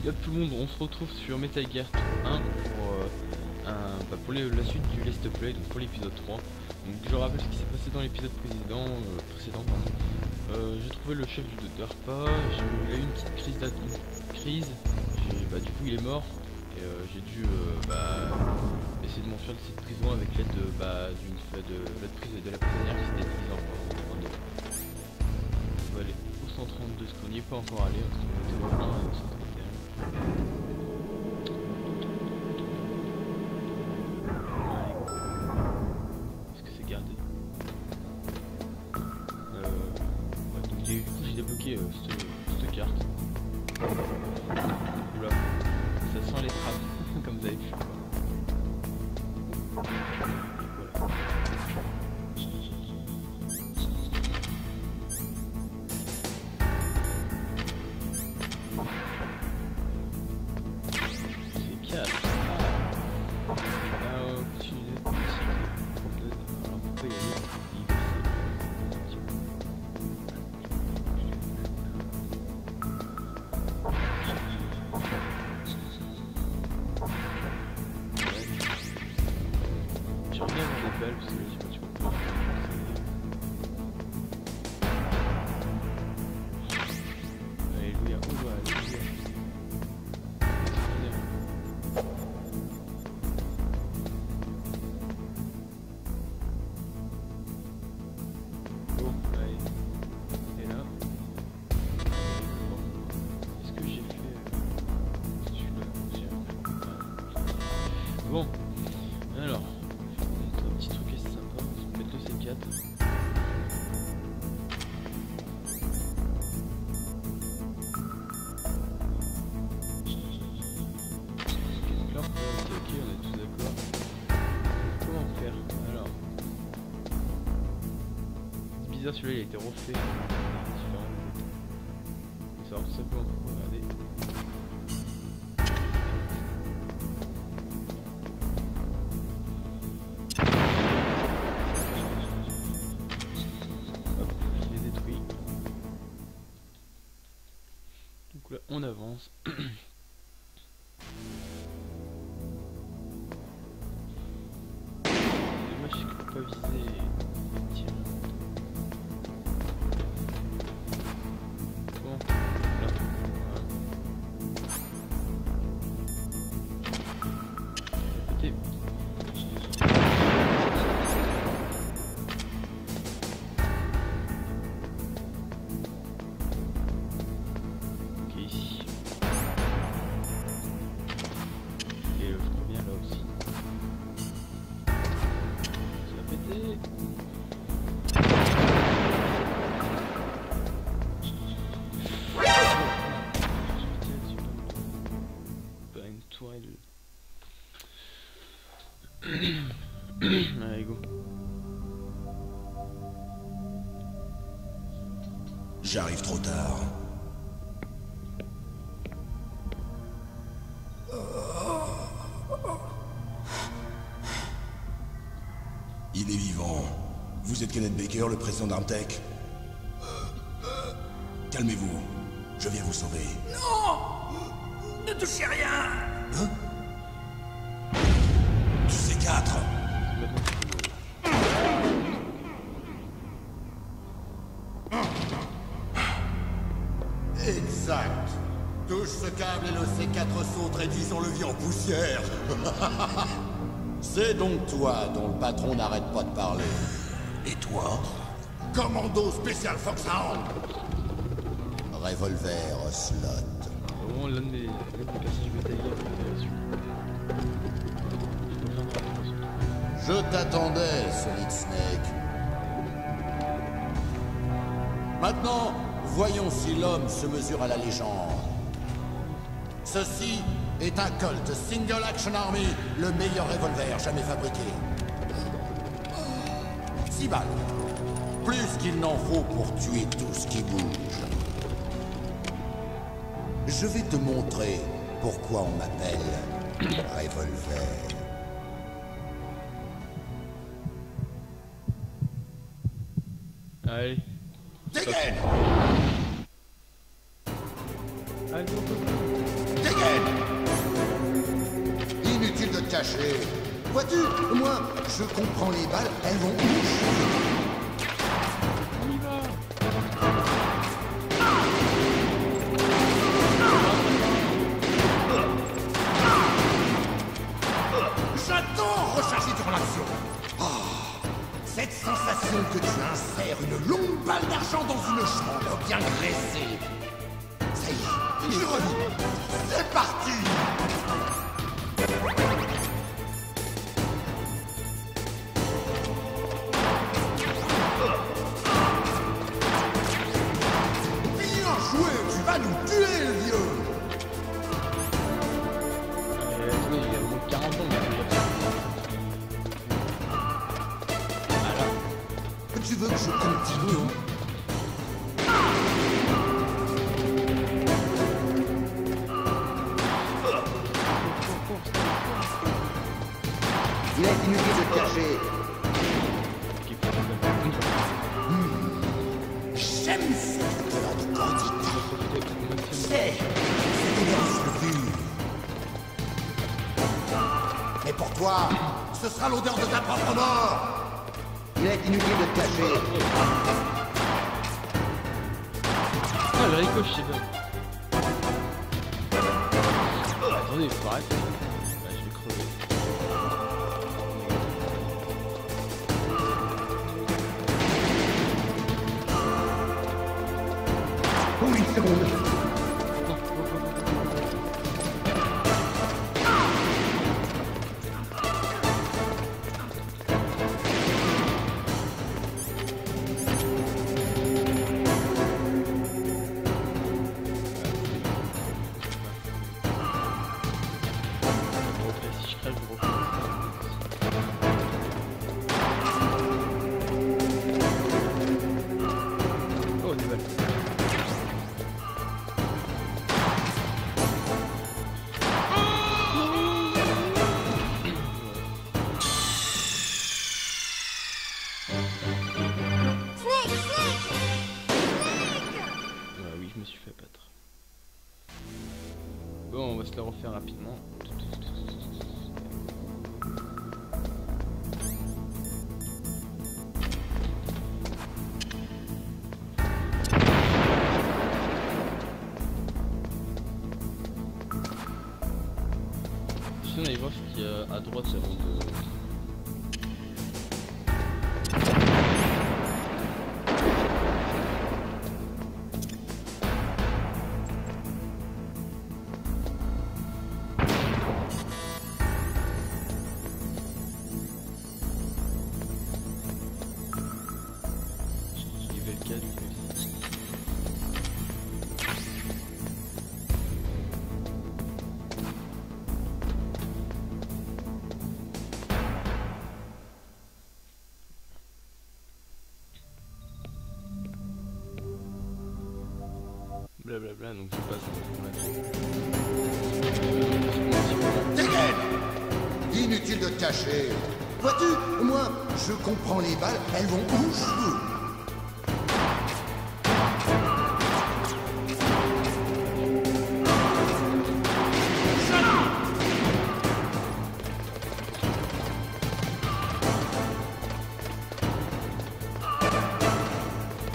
Yop tout le monde, on se retrouve sur Metal Gear 1 pour la suite du Let's Play, donc pour l'épisode 3. Donc je rappelle ce qui s'est passé dans l'épisode précédent, j'ai trouvé le chef de DARPA, j'ai eu une petite crise, du coup il est mort, et j'ai dû essayer de m'enfuir de cette prison avec l'aide de la prisonnière qui s'était divisée en deux. On va aller au 132, ce qu'on n'y est pas encore allé, entre le 1 et le 131. Est-ce que c'est gardé? Donc du coup j'ai débloqué cette carte. Oula, ça sent les trappes, comme vous avez pu voir. Bon, alors, un petit truc assez sympa, on va mettre le C4. Ok, on est tous d'accord. Comment faire? Alors, c'est bizarre, celui-là il a été refait. Différent. On va savoir tout simplement pourquoi. Regardez. Là, on avance. Dommage que je peux pas viser les tirs. Bon, là, voilà. Allez, go. J'arrive trop tard. Il est vivant. Vous êtes Kenneth Baker, le président d'Armtech? Calmez-vous. Je viens vous sauver. Non! Ne touchez rien! Hein? Du C4. Exact. Touche ce câble et le C4 saute, réduisant le vie en poussière. C'est donc toi dont le patron n'arrête pas de parler. Et toi? Commando spécial Foxhound. Revolver slot. Vraiment l'un des personnages Metal Gear Je t'attendais, Solid Snake. Maintenant, voyons si l'homme se mesure à la légende. Ceci est un Colt Single Action Army, le meilleur revolver jamais fabriqué. 6 balles. Plus qu'il n'en faut pour tuer tout ce qui bouge. Je vais te montrer pourquoi on m'appelle Revolver. Allez. Dégaine! Allez, go, go, go. Dégaine! caché. Vois-tu, moi, je comprends les balles, elles vont où? On y va. J'adore recharger durant l'action. Oh, cette sensation que tu insères une longue balle d'argent dans une chambre bien graissée. Ça y est, je revis. C'est parti. Bien joué, tu vas nous tuer, le vieux. Oui, il a moins de 40 ans. Voilà. Tu veux que je continue? Il est inutile de te cacher. J'aime cette odeur de quantité. C'est odeur pure. Mais pour toi, ce sera l'odeur de ta propre mort. Il est inutile de te cacher. Ah, le ricochet, bon. Attendez, il faut arrêter. Là, je vais crever. Oh, une seconde. Si je crève, je reprends. Oh, des balles. Oui, je me suis fait abattre. Bon, on va se le refaire rapidement. On allait voir ce qu'il y a à droite avant de... Level 4, level 6. Blablabla, donc je passe Dégaine. Inutile de te cacher. Vois-tu, moi, je comprends les balles, elles vont où je veux.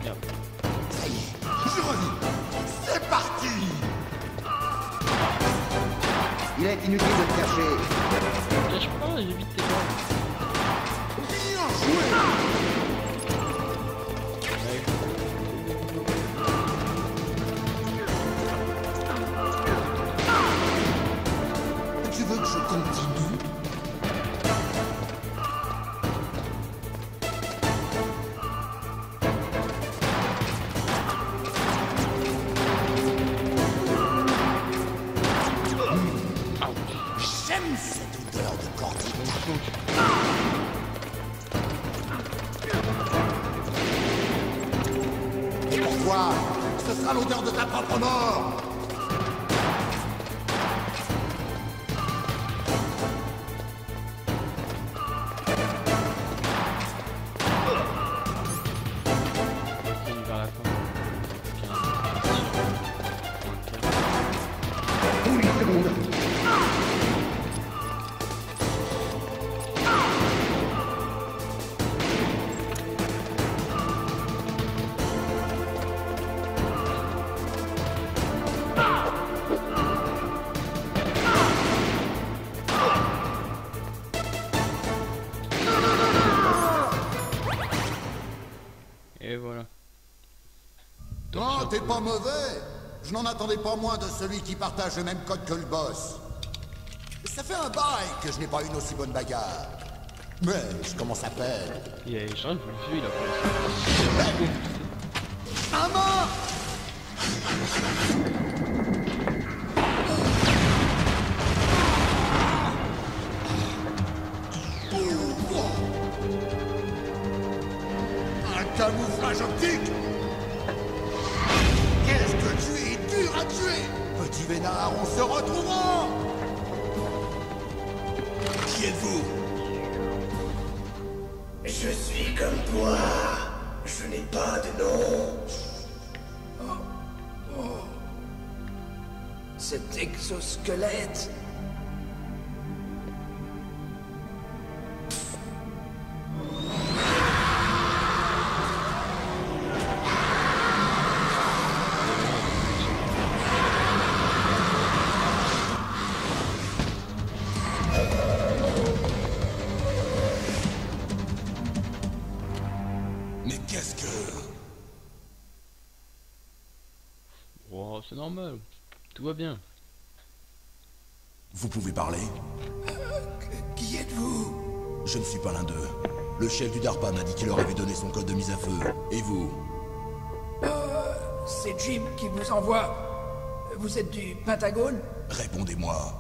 Merde. Ça y est, je revis. C'est parti. Il est inutile de te cacher. Cache pas, j'évite tes balles. Bien joué. Tu veux que je continue? J'aime cette odeur de cortisone. Et pour toi, ce sera l'odeur de ta propre mort. On vers la fin. Une seconde. t'es pas mauvais. Je n'en attendais pas moins de celui qui partage le même code que le boss. Ça fait un bail que je n'ai pas une aussi bonne bagarre. Mais je commence à peine. Il a changé le vieux, il a pas Un mort! Un camouflage optique! Qu'est-ce que tu es dur à tuer! Petit vénard, on se retrouvera! Qui êtes-vous? Je suis comme toi. Je n'ai pas de nom. Cet exosquelette. Mais qu'est-ce que... Wow, c'est normal. Tout va bien. Vous pouvez parler? Qui êtes-vous? Je ne suis pas l'un d'eux. Le chef du DARPA m'a dit qu'il leur avait donné son code de mise à feu. Et vous? C'est Jim qui vous envoie. Vous êtes du Pentagone? Répondez-moi.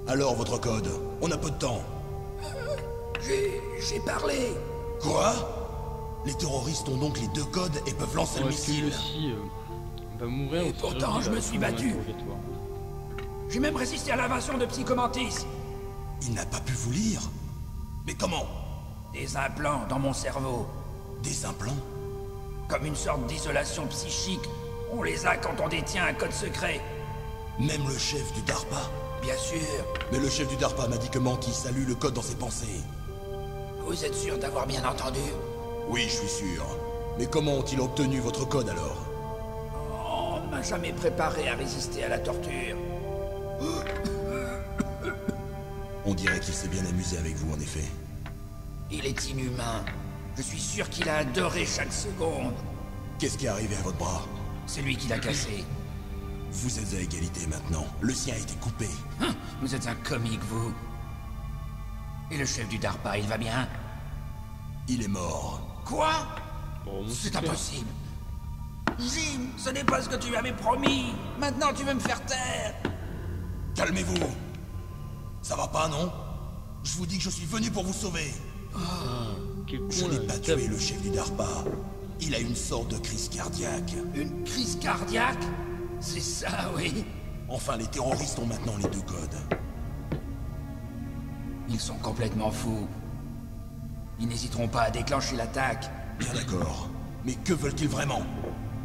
Alors, votre code? On a peu de temps. J'ai parlé. Quoi? Les terroristes ont donc les deux codes et peuvent lancer le Est-ce que lui missile. aussi va mourir Et ou pourtant, survivre je me à suis son battu. purgatoire? J'ai même résisté à l'invasion de Psychomantis. Il n'a pas pu vous lire? Mais comment? Des implants dans mon cerveau. Des implants? Comme une sorte d'isolation psychique. On les a quand on détient un code secret. Même le chef du DARPA? Bien sûr. Mais le chef du DARPA m'a dit que Mantis a lu le code dans ses pensées. Vous êtes sûr d'avoir bien entendu? Oui, je suis sûr. Mais comment ont-ils obtenu votre code alors? On ne m'a jamais préparé à résister à la torture. On dirait qu'il s'est bien amusé avec vous, en effet. Il est inhumain. Je suis sûr qu'il a adoré chaque seconde. Qu'est-ce qui est arrivé à votre bras? C'est lui qui l'a cassé. Vous êtes à égalité maintenant. Le sien a été coupé. Vous êtes un comique, vous. Et le chef du DARPA, il va bien? Il est mort. Quoi? Bon, C'est super. impossible. Jim, ce n'est pas ce que tu m'avais promis. Maintenant, tu veux me faire taire. Calmez-vous. Ça va pas, non? Je vous dis que je suis venu pour vous sauver. Quel Je con, n'ai là, pas il tape. tué le chef du DARPA. Il a une sorte de crise cardiaque. Une crise cardiaque? C'est ça, oui. Enfin, les terroristes ont maintenant les deux codes. Ils sont complètement fous. Ils n'hésiteront pas à déclencher l'attaque. Bien d'accord. Mais que veulent-ils vraiment?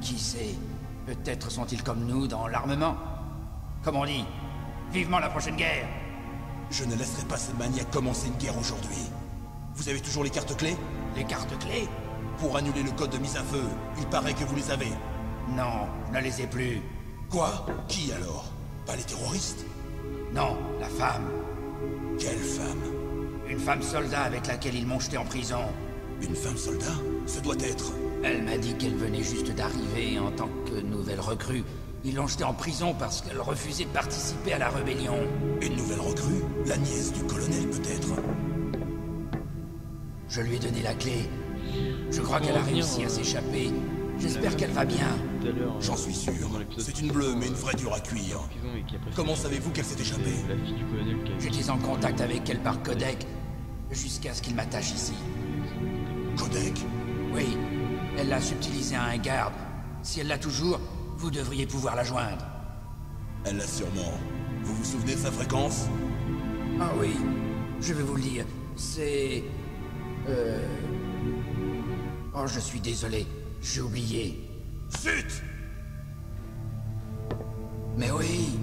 Qui sait? Peut-être sont-ils comme nous dans l'armement. Comme on dit, vivement la prochaine guerre. Je ne laisserai pas ces maniaques commencer une guerre aujourd'hui. Vous avez toujours les cartes clés? Les cartes clés? Pour annuler le code de mise à feu, il paraît que vous les avez. Non, je ne les ai plus. Quoi? Qui alors? Pas les terroristes? Non, la femme. Quelle femme? Une femme soldat avec laquelle ils m'ont jeté en prison. Une femme soldat? Ce doit être... Elle m'a dit qu'elle venait juste d'arriver en tant que nouvelle recrue. Ils l'ont jetée en prison parce qu'elle refusait de participer à la rébellion. Une nouvelle recrue? La nièce du colonel, peut-être? Je lui ai donné la clé. Je crois Pour qu'elle a revenir, réussi à s'échapper. J'espère qu'elle va bien. Tout à l'heure, J'en suis sûr. dans l'épisode C'est une bleue, mais une vraie dure à cuire. prison et qui a presque- Comment savez-vous qu'elle s'est échappée? C'est la fille du colonel qui a... J'étais en contact avec elle par codec, jusqu'à ce qu'il m'attache ici. Codec? Oui, elle l'a subtilisé à un garde. Si elle l'a toujours, vous devriez pouvoir la joindre. Elle l'a sûrement. Vous vous souvenez de sa fréquence? Ah oui, je vais vous le dire. C'est... Oh, je suis désolé. J'ai oublié. Zut! Mais oui,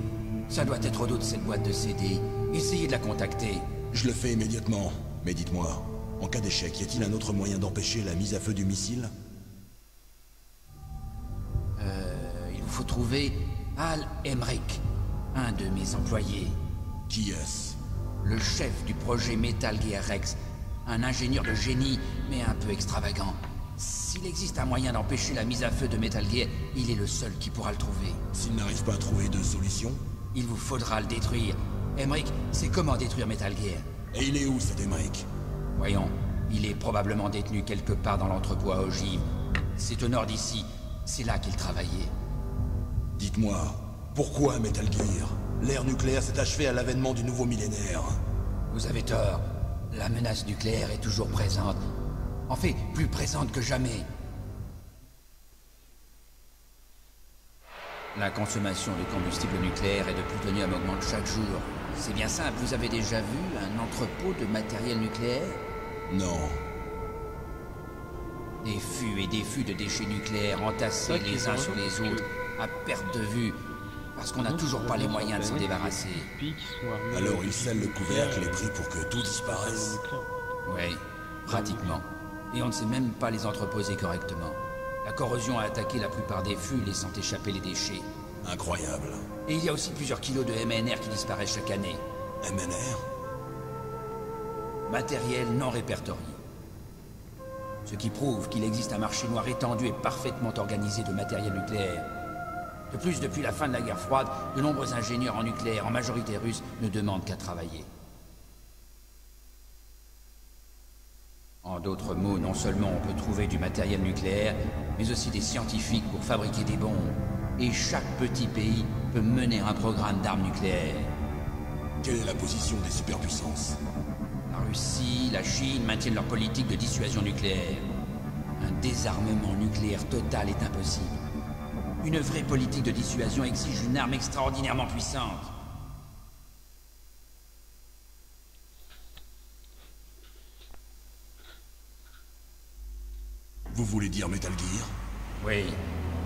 ça doit être au dos de cette boîte de CD. Essayez de la contacter. Je le fais immédiatement. Mais dites-moi, en cas d'échec, y a-t-il un autre moyen d'empêcher la mise à feu du missile? Il vous faut trouver Al Emmerich, un de mes employés. Qui est-ce? Le chef du projet Metal Gear Rex. Un ingénieur de génie, mais un peu extravagant. S'il existe un moyen d'empêcher la mise à feu de Metal Gear, il est le seul qui pourra le trouver. S'il n'arrive pas à trouver de solution? Il vous faudra le détruire. Emmerich, c'est comment détruire Metal Gear? Et il est où cet Emmerich? Voyons, il est probablement détenu quelque part dans l'entrepôt à ogive. C'est au nord d'ici. C'est là qu'il travaillait. Dites-moi, pourquoi Metal Gear? L'ère nucléaire s'est achevée à l'avènement du nouveau millénaire. Vous avez tort. La menace nucléaire est toujours présente. En fait, plus présente que jamais. La consommation de combustible nucléaire et de plutonium augmente chaque jour. C'est bien simple, vous avez déjà vu un entrepôt de matériel nucléaire? Non. Des fûts et des fûts de déchets nucléaires entassés les uns sur les autres, à perte de vue, parce qu'on n'a toujours pas les moyens de s'en débarrasser. Alors il scelle le couvercle et prie pour que tout disparaisse. Oui, pratiquement. Et on ne sait même pas les entreposer correctement. La corrosion a attaqué la plupart des fûts, laissant échapper les déchets. Incroyable. Et il y a aussi plusieurs kilos de MNR qui disparaissent chaque année. MNR? Matériel non répertorié. Ce qui prouve qu'il existe un marché noir étendu et parfaitement organisé de matériel nucléaire. De plus, depuis la fin de la guerre froide, de nombreux ingénieurs en nucléaire, en majorité russes, ne demandent qu'à travailler. En d'autres mots, non seulement on peut trouver du matériel nucléaire, mais aussi des scientifiques pour fabriquer des bombes. Et chaque petit pays peut mener un programme d'armes nucléaires. Quelle est la position des superpuissances? La Russie, la Chine maintiennent leur politique de dissuasion nucléaire. Un désarmement nucléaire total est impossible. Une vraie politique de dissuasion exige une arme extraordinairement puissante. Vous voulez dire Metal Gear? Oui.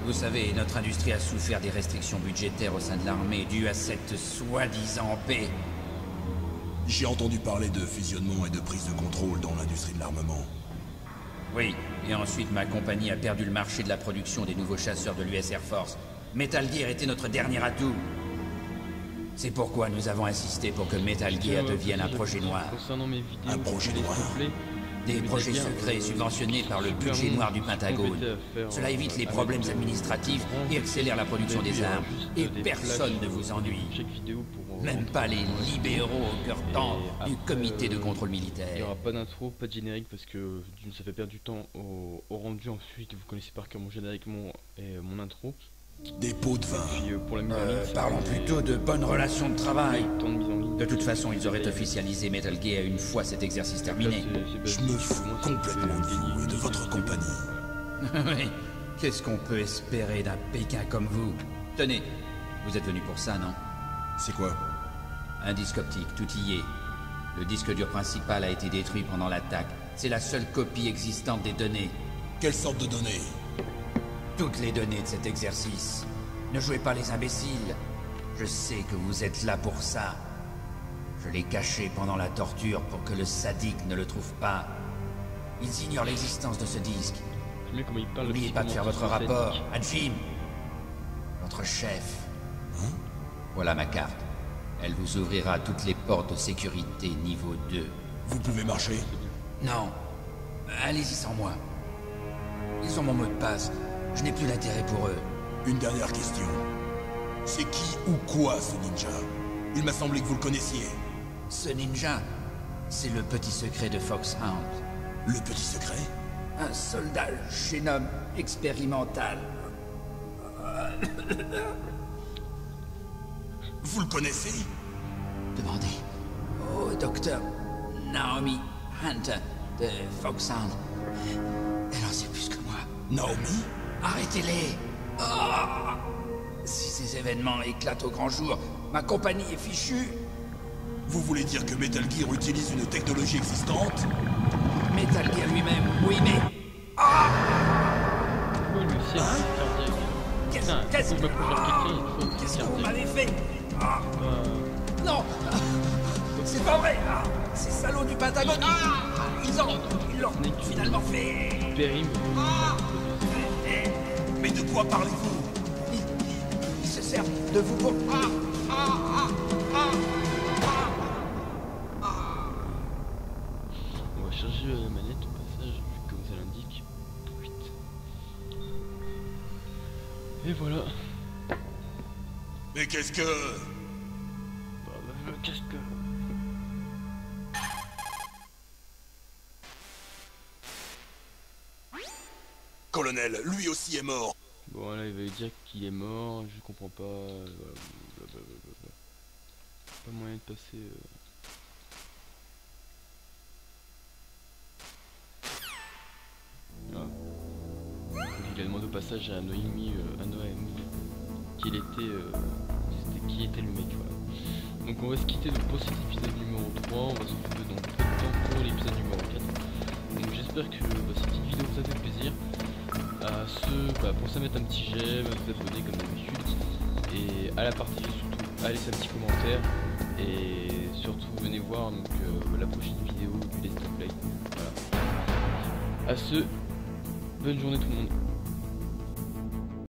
Vous savez, notre industrie a souffert des restrictions budgétaires au sein de l'armée dues à cette soi-disant paix. J'ai entendu parler de fusionnement et de prise de contrôle dans l'industrie de l'armement. Oui, et ensuite ma compagnie a perdu le marché de la production des nouveaux chasseurs de l'US Air Force. Metal Gear était notre dernier atout. C'est pourquoi nous avons insisté pour que Metal Gear devienne un projet noir. Un projet noir? Des projets secrets subventionnés par le budget noir du Pentagone. Cela évite les problèmes administratifs et accélère la production des armes. Et personne ne vous ennuie. Même pas les libéraux au cœur tendre du comité de contrôle militaire. Il n'y aura pas d'intro, pas de générique parce que ça fait perdre du temps au rendu. Ensuite, vous connaissez par cœur mon générique et mon intro. Des pots de vin. Puis, pour la mise en ligne, Parlons plutôt de bonnes relations de travail. temps de mise en ligne. De toute façon, ils auraient officialisé Metal Gear une fois cet exercice terminé. Je me fous complètement de vous et de votre compagnie. Oui, qu'est-ce qu'on peut espérer d'un Pékin comme vous? Tenez, vous êtes venu pour ça, non? C'est quoi? Un disque optique, tout y est. Le disque dur principal a été détruit pendant l'attaque. C'est la seule copie existante des données. Quelle sorte de données? Toutes les données de cet exercice. Ne jouez pas les imbéciles. Je sais que vous êtes là pour ça. Je l'ai caché pendant la torture pour que le sadique ne le trouve pas. Ils ignorent l'existence de ce disque. N'oubliez pas de faire votre rapport à Jim, votre chef. Hein? Voilà ma carte. Elle vous ouvrira toutes les portes de sécurité niveau 2. Vous pouvez marcher? Non. Allez-y sans moi. Ils ont mon mot de passe. Je n'ai plus d'intérêt pour eux. Une dernière question. C'est qui ou quoi ce ninja? Il m'a semblé que vous le connaissiez. Ce ninja, c'est le petit secret de Foxhound. Le petit secret? Un soldat génome expérimental. Vous le connaissez? Demandez au docteur Naomi Hunter de Foxhound. Elle en sait plus que moi. Naomi? Arrêtez-les! Ah! Si ces événements éclatent au grand jour, ma compagnie est fichue. Vous voulez dire que Metal Gear utilise une technologie existante? Metal Gear lui-même, oui, mais... Qu'est-ce que vous m'avez fait? Non! C'est pas vrai! Ces salauds du Pentagone, ils l'ont finalement fait... Mais de quoi parlez-vous? Ils se servent de vous pour... On va charger la manette au passage, vu que comme ça l'indique. qu'est-ce que... Qu'est-ce que... Colonel, lui aussi est mort. Bon là il va lui dire qu'il est mort, je comprends pas. Pas moyen de passer. Ah. Il a demandé au passage à Noémie, qui était le mec, voilà. Donc on va se quitter donc, pour cet épisode numéro 3, on va se retrouver dans peu de temps pour l'épisode numéro 4. Donc j'espère que cette petite vidéo vous a fait plaisir. Pensez à mettre un petit j'aime, à vous abonner comme d'habitude et à la partager surtout, à laisser un petit commentaire et surtout venez voir donc, la prochaine vidéo du Let's Play. Voilà. À ce, bonne journée tout le monde.